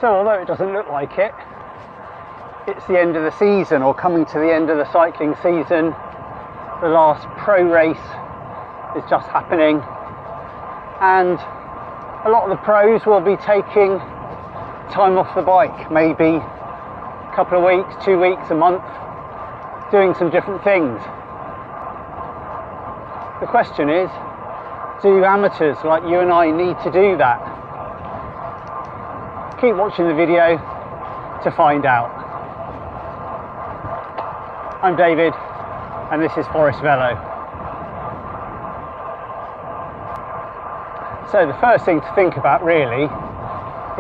So although it doesn't look like it, it's the end of the season, or coming to the end of the cycling season. The last pro race is just happening, and a lot of the pros will be taking time off the bike, maybe a couple of weeks, 2 weeks, a month, doing some different things. The question is, do amateurs like you and I need to do that? Keep watching the video to find out. I'm David, and this is Forest Velo. So the first thing to think about really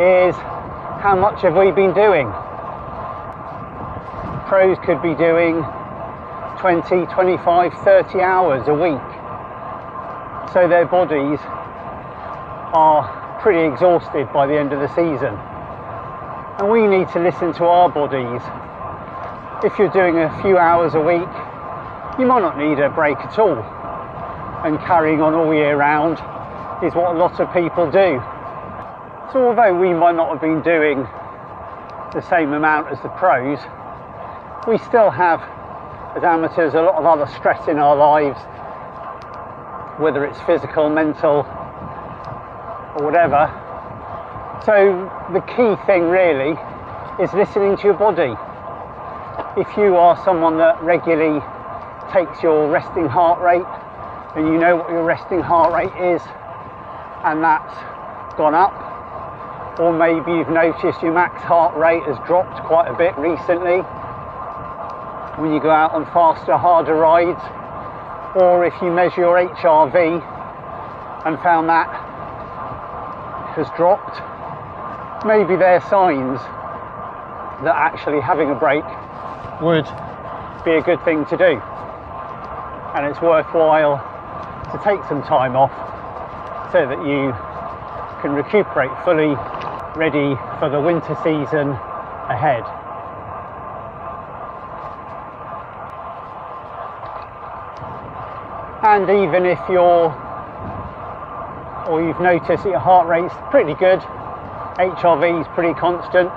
is, how much have we been doing? Pros could be doing 20, 25, 30 hours a week. So their bodies are pretty exhausted by the end of the season. And we need to listen to our bodies. If you're doing a few hours a week, you might not need a break at all. And carrying on all year round is what a lot of people do. So although we might not have been doing the same amount as the pros, we still have, as amateurs, a lot of other stress in our lives, whether it's physical, mental, or whatever. So the key thing really is listening to your body. If you are someone that regularly takes your resting heart rate, and you know what your resting heart rate is, and that's gone up, or maybe you've noticed your max heart rate has dropped quite a bit recently when you go out on faster, harder rides, or if you measure your HRV and found that has dropped, maybe they're signs that actually having a break would be a good thing to do, and it's worthwhile to take some time off so that you can recuperate fully, ready for the winter season ahead. And even if you've noticed that your heart rate's pretty good, HRV is pretty constant,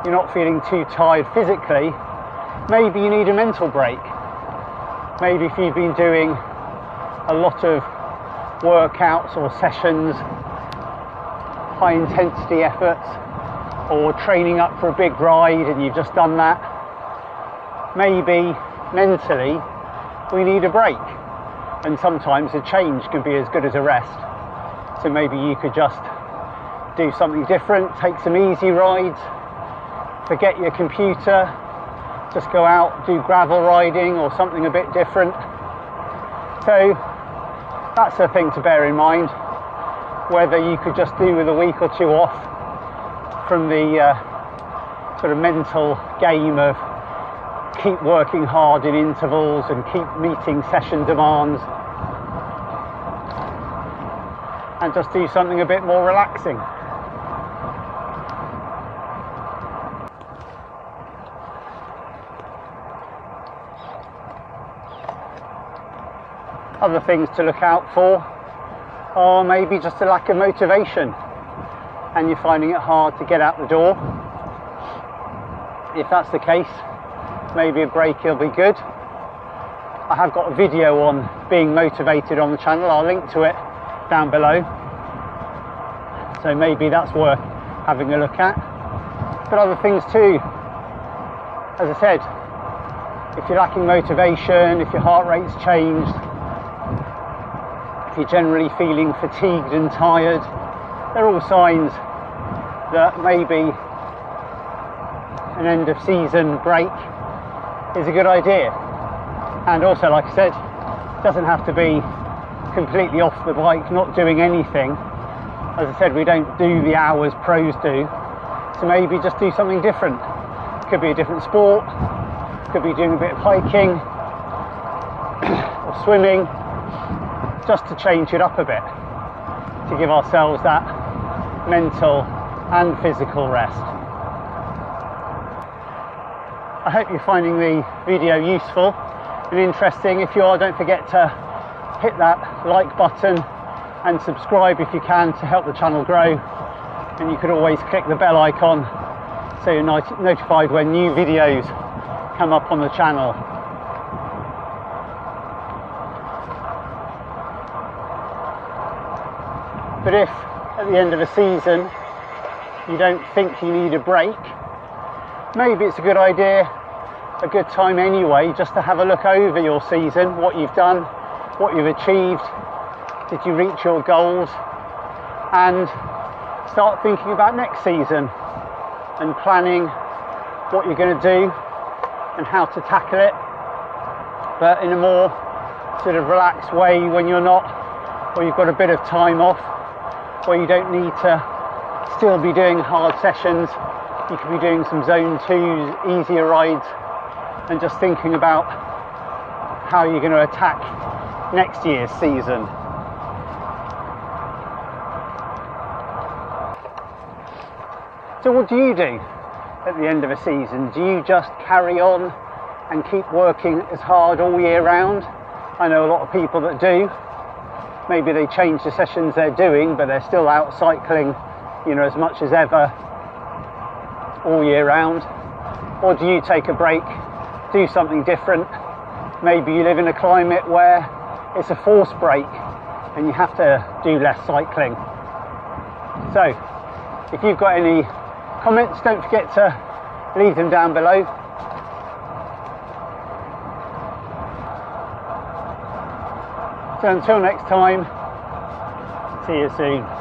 you're not feeling too tired physically, maybe you need a mental break. Maybe if you've been doing a lot of workouts or sessions, high intensity efforts, or training up for a big ride and you've just done that, maybe mentally we need a break, and sometimes a change can be as good as a rest. So maybe you could just do something different, take some easy rides, forget your computer, just go out, do gravel riding or something a bit different. So that's a thing to bear in mind, whether you could just do with a week or two off from the sort of mental game of keep working hard in intervals and keep meeting session demands, and just do something a bit more relaxing. Other things to look out for are maybe just a lack of motivation and you're finding it hard to get out the door. If that's the case, maybe a break will be good. I have got a video on being motivated on the channel, I'll link to it down below, so maybe that's worth having a look at. But other things too, as I said, if you're lacking motivation, if your heart rate's changed, if you're generally feeling fatigued and tired, they're all signs that maybe an end of season break is a good idea. And also, like I said, it doesn't have to be completely off the bike, not doing anything. As I said, we don't do the hours pros do, so maybe just do something different. Could be a different sport, could be doing a bit of hiking or swimming, just to change it up a bit, to give ourselves that mental and physical rest. I hope you're finding the video useful and interesting. If you are, don't forget to hit that like button and subscribe if you can, to help the channel grow. and you could always click the bell icon so you're notified when new videos come up on the channel. But if at the end of a season you don't think you need a break, maybe it's a good idea, a good time anyway, just to have a look over your season, what you've done, what you've achieved, did you reach your goals, and start thinking about next season and planning what you're going to do and how to tackle it, but in a more sort of relaxed way, when you're not, or you've got a bit of time off, where you don't need to still be doing hard sessions. You could be doing some zone 2s, easier rides, and just thinking about how you're going to attack next year's season. So what do you do at the end of a season? Do you just carry on and keep working as hard all year round? I know a lot of people that do. Maybe they change the sessions they're doing, but they're still out cycling, you know, as much as ever all year round. Or do you take a break, do something different? Maybe you live in a climate where it's a forced break and you have to do less cycling. So if you've got any comments, don't forget to leave them down below. So until next time, see you soon.